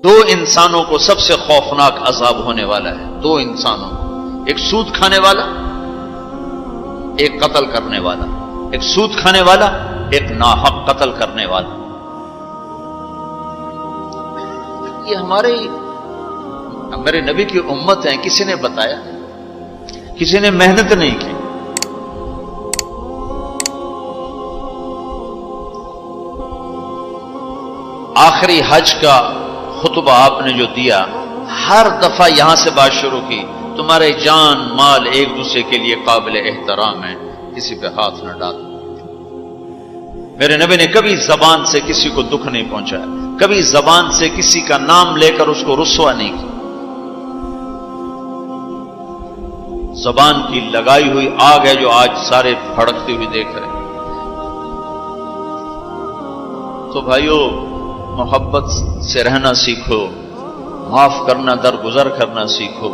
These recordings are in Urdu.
دو انسانوں کو سب سے خوفناک عذاب ہونے والا ہے، دو انسانوں کو، ایک سود کھانے والا، ایک قتل کرنے والا، ایک سود کھانے والا، ایک ناحق قتل کرنے والا۔ یہ ہمارے نبی کی امت ہے، کسی نے بتایا، کسی نے محنت نہیں کی۔ آخری حج کا خطبہ آپ نے جو دیا، ہر دفعہ یہاں سے بات شروع کی، تمہارے جان مال ایک دوسرے کے لیے قابل احترام ہے، کسی پہ ہاتھ نہ ڈال۔ میرے نبی نے کبھی زبان سے کسی کو دکھ نہیں پہنچایا، کبھی زبان سے کسی کا نام لے کر اس کو رسوا نہیں کیا۔ زبان کی لگائی ہوئی آگ ہے جو آج سارے بھڑکتے ہوئے دیکھ رہے ہیں۔ تو بھائیو، محبت سے رہنا سیکھو، معاف کرنا، درگزر کرنا سیکھو،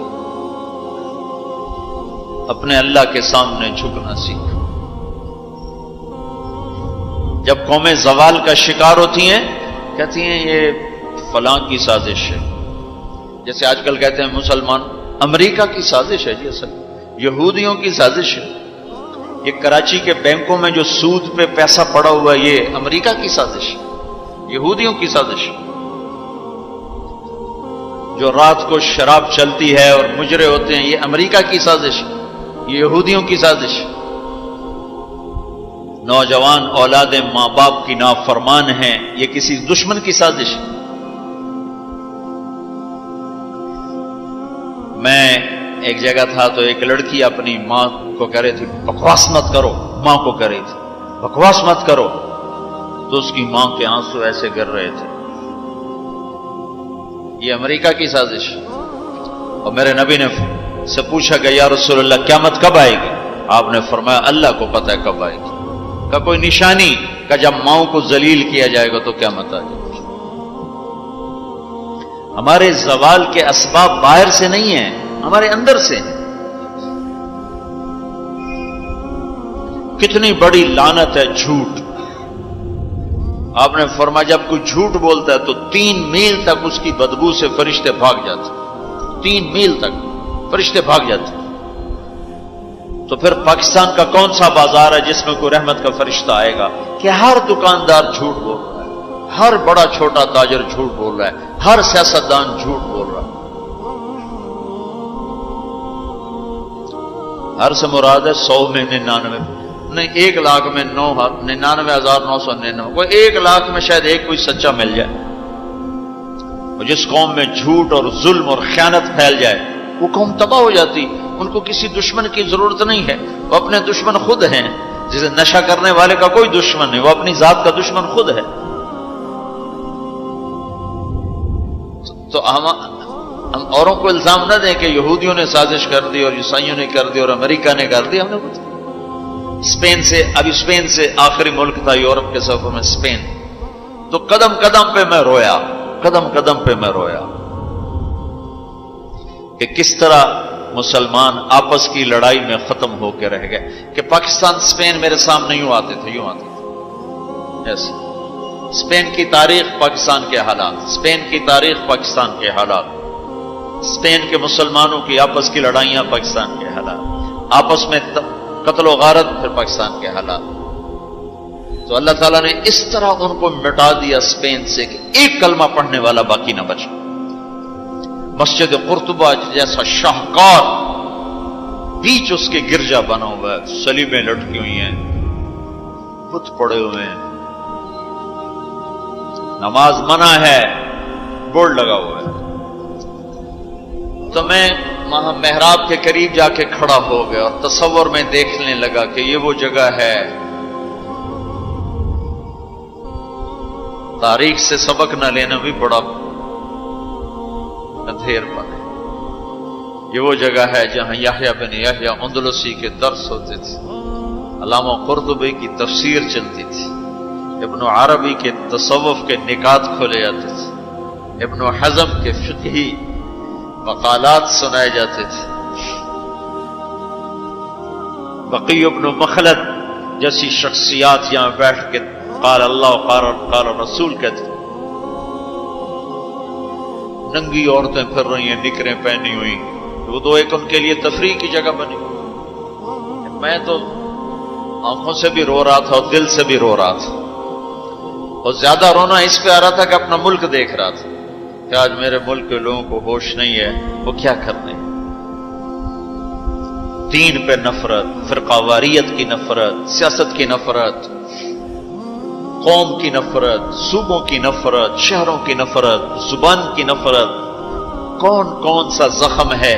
اپنے اللہ کے سامنے جھکنا سیکھو۔ جب قومیں زوال کا شکار ہوتی ہیں، کہتی ہیں یہ فلاں کی سازش ہے، جیسے آج کل کہتے ہیں مسلمان، امریکہ کی سازش ہے، جی اصل یہودیوں کی سازش ہے۔ یہ کراچی کے بینکوں میں جو سود پہ پیسہ پڑا ہوا ہے، یہ امریکہ کی سازش ہے، یہودیوں کی سازش۔ جو رات کو شراب چلتی ہے اور مجرے ہوتے ہیں، یہ امریکہ کی سازش، یہ یہودیوں کی سازش۔ نوجوان اولاد ماں باپ کی نافرمان ہیں، یہ کسی دشمن کی سازش۔ میں ایک جگہ تھا تو ایک لڑکی اپنی ماں کو کہہ رہی تھی بکواس مت کرو، ماں کو کہہ رہی تھی بکواس مت کرو، تو اس کی ماں کے آنسو ایسے گر رہے تھے۔ یہ امریکہ کی سازش۔ اور میرے نبی نے سے پوچھا کہ یا رسول اللہ قیامت کب آئے گی؟ آپ نے فرمایا اللہ کو پتہ ہے کب آئے گی۔ کا کوئی نشانی کہ جب ماؤں کو ذلیل کیا جائے گا تو قیامت آ جائے گی۔ ہمارے زوال کے اسباب باہر سے نہیں ہیں، ہمارے اندر سے ہیں۔ کتنی بڑی لعنت ہے جھوٹ۔ آپ نے فرمایا جب کوئی جھوٹ بولتا ہے تو 3 میل تک اس کی بدبو سے فرشتے بھاگ جاتے، 3 میل تک فرشتے بھاگ جاتے۔ تو پھر پاکستان کا کون سا بازار ہے جس میں کوئی رحمت کا فرشتہ آئے گا؟ کہ ہر دکاندار جھوٹ بول رہا ہے، ہر بڑا چھوٹا تاجر جھوٹ بول رہا ہے، ہر سیاستدان جھوٹ بول رہا ہے۔ ہر سے مراد ہے 100 میں 99 نہیں، 1 لاکھ میں 99,999، کوئی 1 لاکھ میں شاید ایک کوئی سچا مل جائے۔ اور جس قوم میں جھوٹ اور ظلم اور خیانت پھیل جائے وہ قوم تباہ ہو جاتی۔ ان کو کسی دشمن کی ضرورت نہیں ہے، وہ اپنے دشمن خود ہیں۔ جسے نشہ کرنے والے کا کوئی دشمن نہیں، وہ اپنی ذات کا دشمن خود ہے۔ تو ہم اوروں کو الزام نہ دیں کہ یہودیوں نے سازش کر دی اور عیسائیوں نے کر دی اور امریکہ نے کر دی۔ ہم نے اسپین سے آخری ملک تھا یورپ کے سفر میں، اسپین، تو قدم قدم پہ میں رویا، قدم قدم پہ میں رویا کہ کس طرح مسلمان آپس کی لڑائی میں ختم ہو کے رہ گئے۔ کہ پاکستان اسپین میرے سامنے یوں آتے تھے، یوں آتے تھے ایسے۔ اسپین کی تاریخ، پاکستان کے حالات، اسپین کی تاریخ، پاکستان کے حالات، اسپین کے مسلمانوں کی آپس کی لڑائیاں، پاکستان کے حالات، آپس میں قتل و غارت، پھر پاکستان کے حالات۔ تو اللہ تعالیٰ نے اس طرح ان کو مٹا دیا اسپین سے کہ ایک کلمہ پڑھنے والا باقی نہ بچا۔ مسجد قرطبہ جیسا شاہکار بیچ اس کے گرجا بنا ہوا ہے، صلیبیں لٹکی ہوئی ہیں، بت پڑے ہوئے ہیں، نماز منع ہے، بورڈ لگا ہوا ہے۔ تو میں وہاں محراب کے قریب جا کے کھڑا ہو گیا اور تصور میں دیکھنے لگا کہ یہ وہ جگہ ہے تاریخ سے سبق نہ لینا بھی بڑا اندھیر پر ہے۔ یہ وہ جگہ ہے جہاں یحییٰ بن یحییٰ اندلسی کے درس ہوتے تھے، علامہ قرطبی کی تفسیر چلتی تھی، ابن عربی کے تصوف کے نکات کھولے جاتے تھے، ابن حزم کے فقہی مقالات سنائے جاتے تھے، بقی ابن مخلد جیسی شخصیات یہاں بیٹھ کے قال اللہ قال رسول کہتے۔ ننگی عورتیں پھر رہی ہیں نکریں پہنی ہوئی، وہ تو ایک ان کے لیے تفریح کی جگہ بنی۔ میں تو آنکھوں سے بھی رو رہا تھا اور دل سے بھی رو رہا تھا، اور زیادہ رونا اس پہ آ رہا تھا کہ اپنا ملک دیکھ رہا تھا کہ آج میرے ملک کے لوگوں کو ہوش نہیں ہے، وہ کیا کرنے۔ دین پہ نفرت، فرقہ واریت کی نفرت، سیاست کی نفرت، قوم کی نفرت، صوبوں کی نفرت، شہروں کی نفرت، زبان کی نفرت، کون کون سا زخم ہے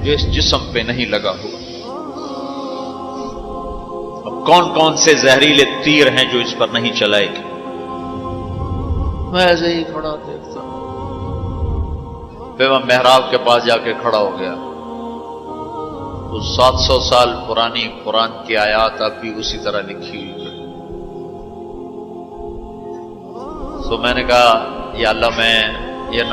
جو اس جسم پہ نہیں لگا ہوا، اب کون کون سے زہریلے تیر ہیں جو اس پر نہیں چلائے گے۔ میں ایسے ہی کھڑا دیکھتا ہوں، پھر میں محراب کے پاس جا کے کھڑا ہو گیا، تو 700 سال پرانی قرآن کی آیات اب بھی اسی طرح لکھی ہوئی ہے۔ تو میں نے کہا یا اللہ، میں یہ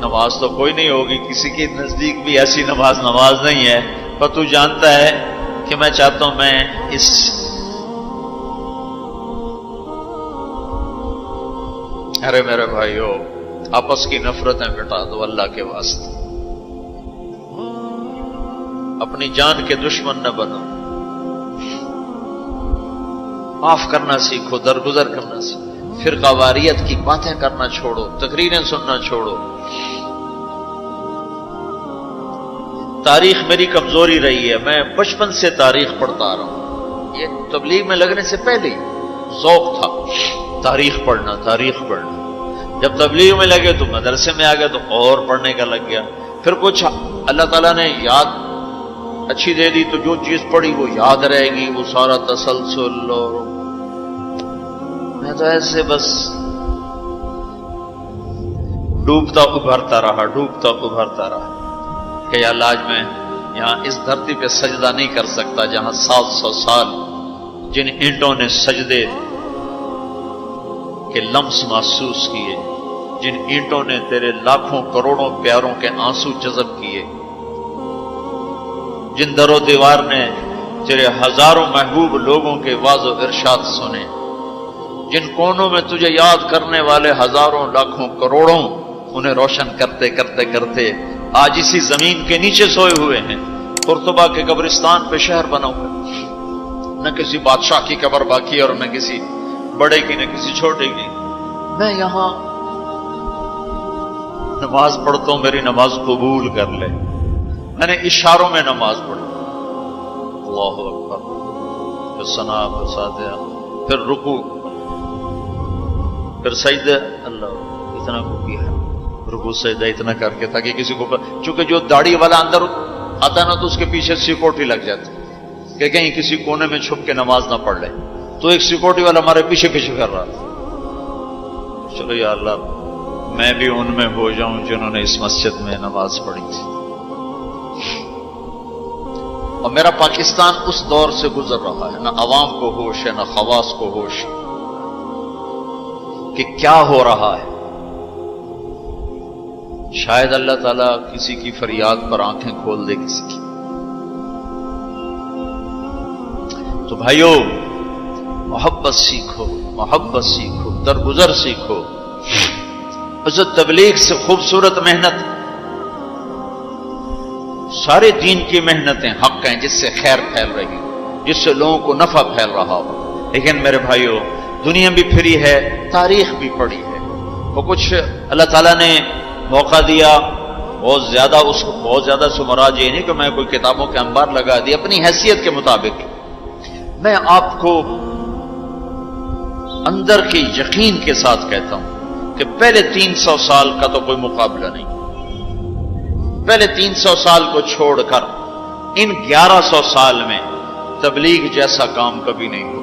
نماز تو کوئی نہیں ہوگی، کسی کے نزدیک بھی ایسی نماز نہیں ہے، پر تو جانتا ہے کہ میں چاہتا ہوں میں اس ارے میرے بھائیو، آپس کی نفرتیں مٹا دو اللہ کے واسطے، اپنی جان کے دشمن نہ بنو، معاف کرنا سیکھو، درگزر کرنا سیکھو، فرقہ واریت کی باتیں کرنا چھوڑو، تقریریں سننا چھوڑو۔ تاریخ میری کمزوری رہی ہے، میں بچپن سے تاریخ پڑھتا آ رہا ہوں، یہ تبلیغ میں لگنے سے پہلے ہی ذوق تھا تاریخ پڑھنا، تاریخ پڑھنا۔ جب تبلیغ میں لگے تو مدرسے میں آ گیا تو اور پڑھنے کا لگ گیا، پھر کچھ اللہ تعالیٰ نے یاد اچھی دے دی تو جو چیز پڑھی وہ یاد رہے گی، وہ سارا تسلسل، اور میں تو ایسے بس ڈوبتا ابھرتا رہا کہ یا اللہ، آج میں یہاں اس دھرتی پہ سجدہ نہیں کر سکتا جہاں 700 سال جن اینٹوں نے سجدے کے لمس محسوس کیے، جن اینٹوں نے تیرے لاکھوں کروڑوں پیاروں کے آنسو جذب کیے، جن در و دیوار نے تیرے ہزاروں محبوب لوگوں کے واز و ارشاد سنے، جن کونوں میں تجھے یاد کرنے والے ہزاروں لاکھوں کروڑوں، انہیں روشن کرتے کرتے کرتے آج اسی زمین کے نیچے سوئے ہوئے ہیں، قرطبہ کے قبرستان پہ شہر بنا ہوا ہے، نہ کسی بادشاہ کی قبر باقی اور نہ کسی بڑے کی نہ کسی چھوٹے کی۔ میں یہاں نماز پڑھتا ہوں، میری نماز قبول کر لے۔ میں نے اشاروں میں نماز پڑھی، اللہ اکبر، پھر ثنا، پھر سجدہ، پھر رکوع، پھر سجدہ، اللہ اتنا کو کیا ہے، رکوع سجدہ اتنا کر کے تاکہ کسی کو، چونکہ جو داڑھی والا اندر آتا ہے نا تو اس کے پیچھے سیکورٹی لگ جاتی کہ کہیں کسی کونے میں چھپ کے نماز نہ پڑھ لے، تو ایک سیکورٹی والا ہمارے پیچھے پیچھے کر رہا تھا۔ چلو یا اللہ، میں بھی ان میں ہو جاؤں جنہوں نے اس مسجد میں نماز پڑھی تھی۔ اور میرا پاکستان اس دور سے گزر رہا ہے، نہ عوام کو ہوش ہے نہ خواص کو ہوش ہے کہ کیا ہو رہا ہے۔ شاید اللہ تعالیٰ کسی کی فریاد پر آنکھیں کھول دے کسی کی۔ تو بھائیو، محبت سیکھو، درگزر سیکھو۔ اس تبلیغ سے خوبصورت محنت، سارے دین کی محنتیں حق ہیں جس سے خیر پھیل رہی، جس سے لوگوں کو نفع پھیل رہا ہو، لیکن میرے بھائیو، دنیا بھی پھری ہے، تاریخ بھی پڑھی ہے، وہ کچھ اللہ تعالیٰ نے موقع دیا، بہت زیادہ سے مراد یہ نہیں کہ میں کوئی کتابوں کے انبار لگا دی، اپنی حیثیت کے مطابق میں آپ کو اندر کے یقین کے ساتھ کہتا ہوں کہ پہلے 300 سال کا تو کوئی مقابلہ نہیں، پہلے 300 سال کو چھوڑ کر ان 1100 سال میں تبلیغ جیسا کام کبھی نہیں ہوا۔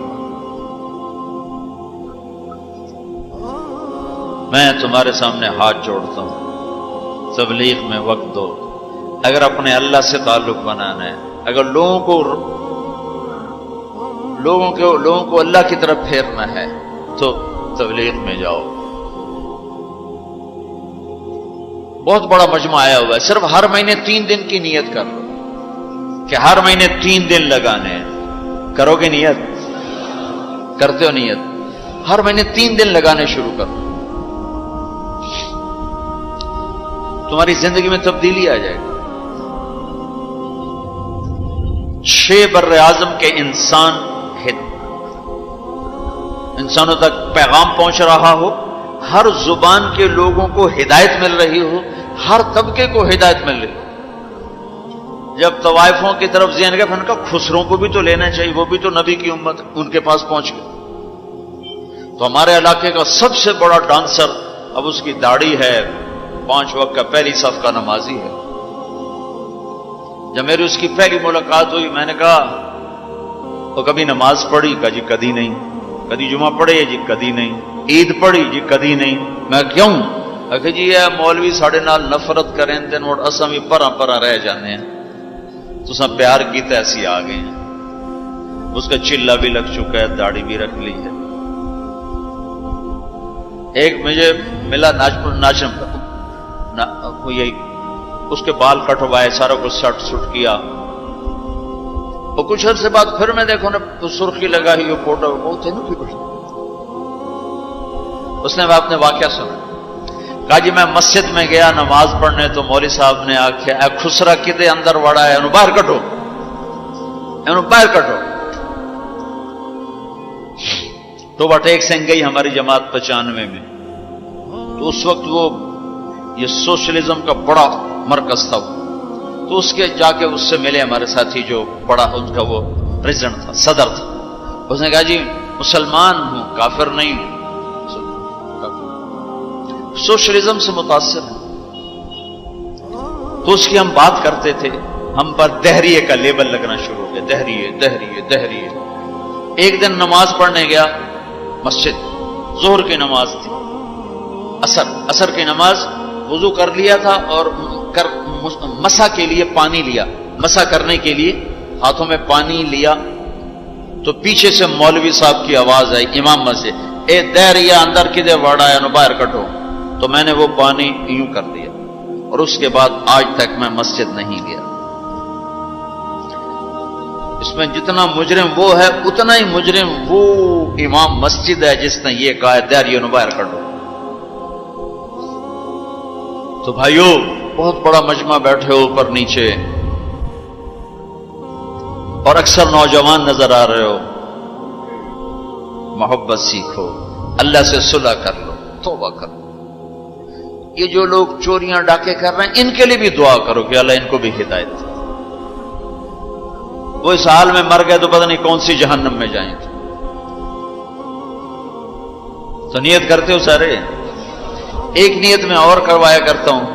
میں تمہارے سامنے ہاتھ جوڑتا ہوں، تبلیغ میں وقت دو۔ اگر اپنے اللہ سے تعلق بنانا ہے، اگر لوگوں کو اللہ کی طرف پھیرنا ہے تو تبلیغ میں جاؤ۔ بہت بڑا مجمع آیا ہوا ہے، صرف ہر مہینے 3 دن کی نیت کر لو کہ ہر مہینے 3 دن لگانے ہیں۔ کرو گے نیت؟ کرتے ہو نیت؟ ہر مہینے 3 دن لگانے شروع کرو۔ تمہاری زندگی میں تبدیلی آ جائے گی۔ 6 بر اعظم کے انسانوں تک پیغام پہنچ رہا ہو، ہر زبان کے لوگوں کو ہدایت مل رہی ہو، ہر طبقے کو ہدایت مل رہی ہو۔ جب طوائفوں کی طرف ذہن گئے، ان کا خسروں کو بھی تو لینا چاہیے، وہ بھی تو نبی کی امت، ان کے پاس پہنچ گئے۔ تو ہمارے علاقے کا سب سے بڑا ڈانسر اب اس کی داڑھی ہے، 5 وقت کا پہلی صف کا نمازی ہے۔ جب میری اس کی پہلی ملاقات ہوئی، میں نے کہا تو کبھی نماز پڑھی؟ کہا جی کدی نہیں۔ کدی جمعہ پڑھے؟ جی کدی نہیں۔ عید پڑھی؟ جی کدی نہیں۔ میں کیوں؟ کہ جی یہ مولوی ساڑھے نال نفرت کریں تین اور اساں بھی پرا پرا رہ جانے ہیں، تو سب پیار کی ایسی آ گئے ہیں۔ اس کا چلا بھی لگ چکا ہے، داڑھی بھی رکھ لی ہے۔ ایک مجھے ملا ناچم یہی، اس کے بال کٹوائے، سارا کچھ سٹ سٹ کیا، اور کچھ عرصے بعد پھر میں دیکھو نا سرخی لگائی ہو، فوٹو بہت ہے نا کچھ۔ اس نے اپنے واقعہ سنا، کہا جی میں مسجد میں گیا نماز پڑھنے، تو مولوی صاحب نے آخیا اے خسرا کدے اندر وڑا ہے، انہوں باہر کٹو، انہوں باہر کٹو۔ تو ٹیک سنگھ گئی ہماری جماعت 95 میں، تو اس وقت وہ یہ سوشلزم کا بڑا مرکز تھا، تو اس کے جا کے اس سے ملے ہمارے ساتھی جو بڑا ان کا وہ پریزیڈنٹ تھا، صدر تھا۔ اس نے کہا جی مسلمان ہوں، کافر نہیں ہوں، سوشلزم سے متاثر ہے۔ تو اس کی ہم بات کرتے تھے، ہم پر دہریے کا لیبل لگنا شروع ہو گیا، دہریے دہریے دہریے۔ ایک دن نماز پڑھنے گیا مسجد، ظہر کی نماز تھی، عصر کی نماز، وضو کر لیا تھا اور مسح کے لیے پانی لیا، مسح کرنے کے لیے ہاتھوں میں پانی لیا، تو پیچھے سے مولوی صاحب کی آواز آئی امام مسجد، اے دہریہ اندر کدے وڑا ہے، نو باہر کٹو۔ تو میں نے وہ پانی یوں کر دیا، اور اس کے بعد آج تک میں مسجد نہیں گیا۔ اس میں جتنا مجرم وہ ہے، اتنا ہی مجرم وہ امام مسجد ہے جس نے یہ کہا ہے دہریہ نو باہر کٹو۔ تو بھائیو بہت بڑا مجمع بیٹھے ہو اوپر نیچے، اور اکثر نوجوان نظر آ رہے ہو، محبت سیکھو، اللہ سے صلح کر لو، توبہ کر لو۔ یہ جو لوگ چوریاں ڈاکے کر رہے ہیں، ان کے لیے بھی دعا کرو کہ اللہ ان کو بھی ہدایت دے۔ وہ اس حال میں مر گئے تو پتہ نہیں کون سی جہنم میں جائیں گے۔ تو نیت کرتے ہو سارے؟ ایک نیت میں اور کروایا کرتا ہوں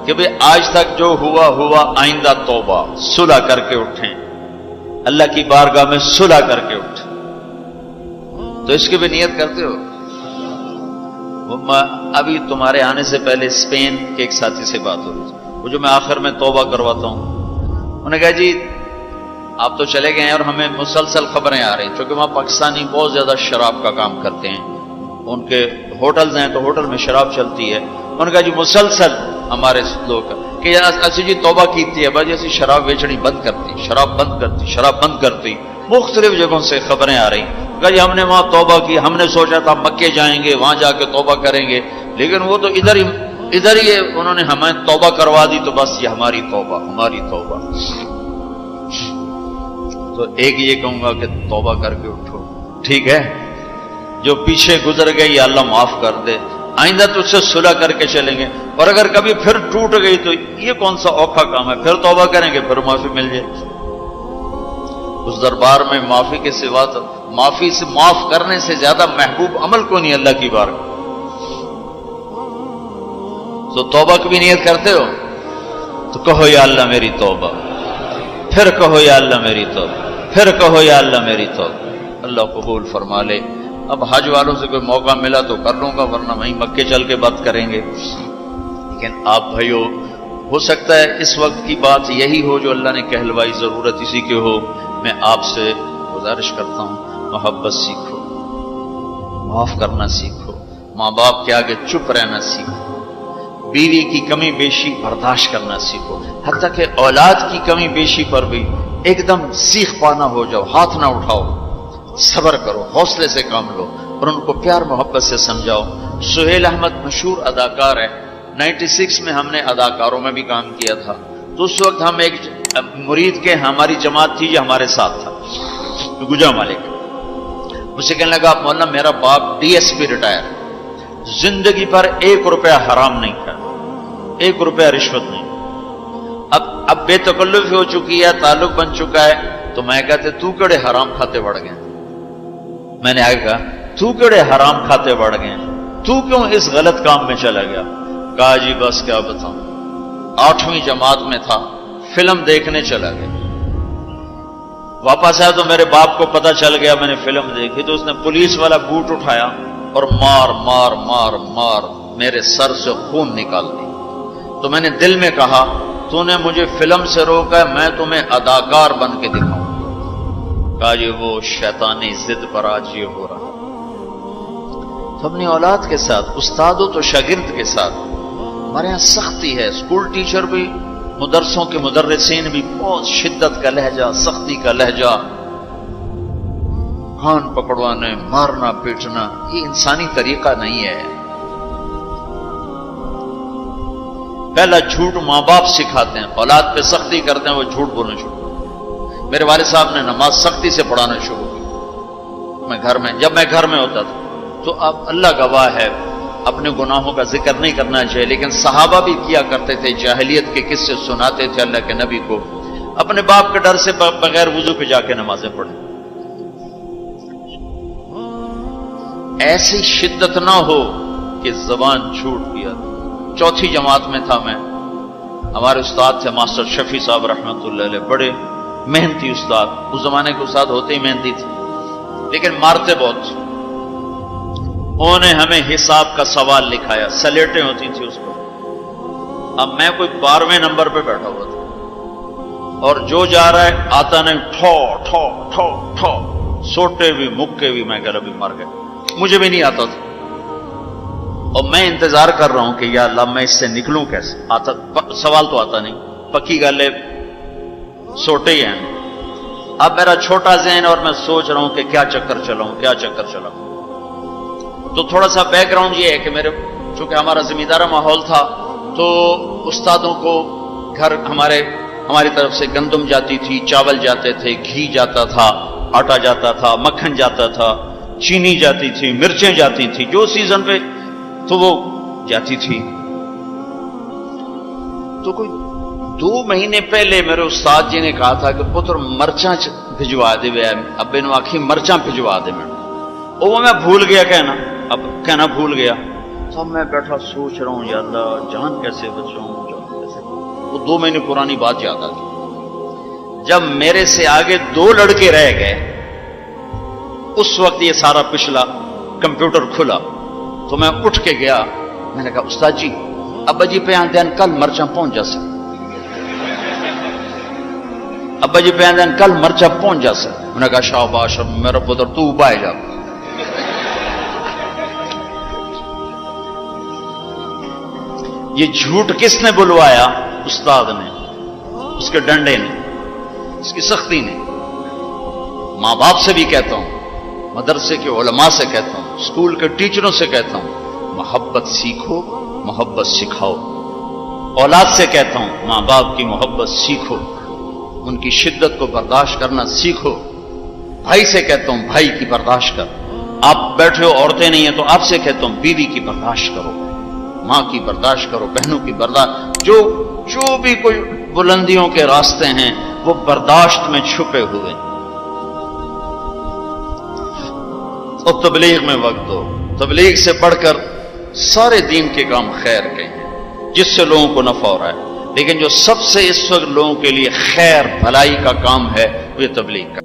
کہ بھئی آج تک جو ہوا ہوا، آئندہ توبہ، صلح کر کے اٹھیں، اللہ کی بارگاہ میں صلح کر کے اٹھیں۔ تو اس کی بھی نیت کرتے ہو؟ ابھی تمہارے آنے سے پہلے اسپین کے ایک ساتھی سے بات ہو رہی تھی، وہ جو میں آخر میں توبہ کرواتا ہوں، انہوں نے کہا جی آپ تو چلے گئے ہیں اور ہمیں مسلسل خبریں آ رہی ہیں، چونکہ وہاں پاکستانی بہت زیادہ شراب کا کام کرتے ہیں، ان کے ہوٹلز ہیں تو ہوٹل میں شراب چلتی ہے۔ انہوں نے کہا جی مسلسل ہمارے لوگ کہ اسی جی توبہ کیتی ہے، بھائی اسی شراب بیچنی بند کرتی، شراب بند کرتی، شراب بند کرتی۔ مختلف جگہوں سے خبریں آ رہی، کہا جی ہم نے وہاں توبہ کی، ہم نے سوچا تھا مکے جائیں گے، وہاں جا کے توبہ کریں گے، لیکن وہ تو ادھر ہی انہوں نے ہمیں توبہ کروا دی، تو بس یہ ہماری توبہ، ہماری توبہ۔ تو ایک یہ کہوں گا کہ توبہ کر کے اٹھو، ٹھیک ہے؟ جو پیچھے گزر گئی اللہ معاف کر دے، آئندہ تجھ سے صلح کر کے چلیں گے، اور اگر کبھی پھر ٹوٹ گئی تو یہ کون سا اوکھا کام ہے، پھر توبہ کریں گے، پھر معافی مل جائے۔ اس دربار میں معافی کے سوا تو معافی سے معاف کرنے سے زیادہ محبوب عمل کو نہیں اللہ کی بارگاہ۔ تو توبہ کی بھی نیت کرتے ہو تو کہو یا اللہ میری توبہ، پھر کہو یا اللہ میری توبہ، پھر کہو یا اللہ میری توبہ۔ اللہ قبول فرما لے۔ اب حج والوں سے کوئی موقع ملا تو کر لوں گا، ورنہ وہیں مکے چل کے بات کریں گے۔ لیکن آپ بھائیو، ہو سکتا ہے اس وقت کی بات یہی ہو جو اللہ نے کہلوائی، ضرورت اسی کی ہو۔ میں آپ سے گزارش کرتا ہوں، محبت سیکھو، معاف کرنا سیکھو، ماں باپ کے آگے چپ رہنا سیکھو، بیوی کی کمی بیشی برداشت کرنا سیکھو، حتیٰ کہ اولاد کی کمی بیشی پر بھی ایک دم سیخ پانا ہو جاؤ، ہاتھ نہ اٹھاؤ، صبر کرو، حوصلے سے کام لو، اور ان کو پیار محبت سے سمجھاؤ۔ سہیل احمد مشہور اداکار ہے، 96 میں ہم نے اداکاروں میں بھی کام کیا تھا، تو اس وقت ہم ایک مرید کے ہماری جماعت تھی جو ہمارے ساتھ تھا، گجا مالک، مجھ سے کہنے لگا مولانا میرا باپ DSP ریٹائر، زندگی پر 1 روپیہ حرام نہیں کھایا، 1 روپیہ رشوت نہیں، اب بے تکلف ہو چکی ہے، تعلق بن چکا ہے، تو میں کہتے تو کیڑے حرام کھاتے بڑھ گئے، میں نے آگے کہا تو کیڑے حرام کھاتے بڑھ گئے، تو کیوں اس غلط کام میں چلا گیا؟ کہا جی بس کیا بتاؤں، 8ویں جماعت میں تھا، فلم دیکھنے چلا گیا، واپس آیا تو میرے باپ کو پتا چل گیا میں نے فلم دیکھی، تو اس نے پولیس والا بوٹ اٹھایا اور مار مار مار مار میرے سر سے خون نکال دی۔ تو میں نے دل میں کہا تو نے مجھے فلم سے روکا، میں تمہیں اداکار بن کے دکھاؤں۔ کہا جی وہ شیطانی ضد پر آج یہ ہو رہا۔ تو اپنی اولاد کے ساتھ، استادوں تو شاگرد کے ساتھ ہمارے یہاں سختی ہے، اسکول ٹیچر بھی، مدرسوں کے مدرسین بھی بہت شدت کا لہجہ، سختی کا لہجہ، کان پکڑوانے، مارنا پیٹنا، یہ انسانی طریقہ نہیں ہے۔ پہلا جھوٹ ماں باپ سکھاتے ہیں، اولاد پہ سختی کرتے ہیں، وہ جھوٹ بولنا شروع۔ میرے والد صاحب نے نماز سختی سے پڑھانا شروع کی، جب میں گھر میں ہوتا تھا، تو اب اللہ گواہ ہے اپنے گناہوں کا ذکر نہیں کرنا چاہیے، لیکن صحابہ بھی کیا کرتے تھے، جاہلیت کے قصے سناتے تھے اللہ کے نبی کو، اپنے باپ کے ڈر سے بغیر وضو کے جا کے نمازیں پڑھیں۔ ایسی شدت نہ ہو کہ زبان چھوٹ گیا۔ 4تھی جماعت میں تھا میں، ہمارے استاد تھے ماسٹر شفیع صاحب رحمۃ اللہ علیہ، بڑے محنتی استاد، اس زمانے کے استاد ہوتے ہی محنتی تھے، لیکن مارتے بہت۔ انہوں نے ہمیں حساب کا سوال لکھایا، سلیٹیں ہوتی تھی اس پر، اب میں کوئی 12ویں نمبر پہ بیٹھا ہوا تھا، اور جو جا رہا ہے آتا نہیں، ٹھو ٹھو ٹھو ٹھو، سوٹے بھی مکے بھی، میں کہہ رہا بھی مر گئے، مجھے بھی نہیں آتا تھا، اور میں انتظار کر رہا ہوں کہ یا اللہ میں اس سے نکلوں کیسے، سوال تو آتا نہیں، پکی گل ہے سوٹے ہی ہیں۔ اب میرا چھوٹا ذہن اور میں سوچ رہا ہوں کہ کیا چکر چلاؤں، کیا چکر چلاؤں۔ تو تھوڑا سا بیک گراؤنڈ یہ ہے کہ میرے چونکہ ہمارا زمیندارہ ماحول تھا، تو استادوں کو گھر ہماری طرف سے گندم جاتی تھی، چاول جاتے تھے، گھی جاتا تھا، آٹا جاتا تھا، مکھن جاتا تھا، چینی جاتی تھی، مرچیں جاتی تھی، جو سیزن پہ تو وہ جاتی تھی۔ تو کوئی 2 مہینے پہلے میرے استاد جی نے کہا تھا کہ پتر مرچاں بھجوا دے، ابے نو آخی مرچاں بھجوا دے، وہ میں بھول گیا کہنا بھول گیا۔ تو میں بیٹھا سوچ رہا ہوں یا اللہ جان کیسے بچاؤں، جان کیسے، وہ 2 مہینے پرانی بات یاد آ گئی۔ جب میرے سے آگے 2 لڑکے رہ گئے، اس وقت یہ سارا پچھلا کمپیوٹر کھلا، تو میں اٹھ کے گیا، میں نے کہا استاد جی ابا جی پہ آندین کل مرچاں پہنچ جا سکتے، ابا جی پہ آندین کل مرچاں پہنچ جا سکتے۔ میں نے کہا شاباش میرا پتر تو بائے جا۔ یہ جھوٹ کس نے بلوایا؟ استاد نے، اس کے ڈنڈے نے، اس کی سختی نے۔ ماں باپ سے بھی کہتا ہوں، مدرسے کے علماء سے کہتا ہوں، اسکول کے ٹیچروں سے کہتا ہوں، محبت سیکھو، محبت سکھاؤ۔ اولاد سے کہتا ہوں ماں باپ کی محبت سیکھو، ان کی شدت کو برداشت کرنا سیکھو۔ بھائی سے کہتا ہوں بھائی کی برداشت کر، آپ بیٹھے ہو عورتیں نہیں ہیں تو آپ سے کہتا ہوں بیوی کی برداشت کرو، ماں کی برداشت کرو، بہنوں کی برداشت، جو بھی کوئی بلندیوں کے راستے ہیں وہ برداشت میں چھپے ہوئے۔ اور تبلیغ میں وقت دو، تبلیغ سے بڑھ کر سارے دین کے کام خیر کے ہیں جس سے لوگوں کو نفع ہو رہا ہے، لیکن جو سب سے اس وقت لوگوں کے لیے خیر بھلائی کا کام ہے وہ یہ تبلیغ کا۔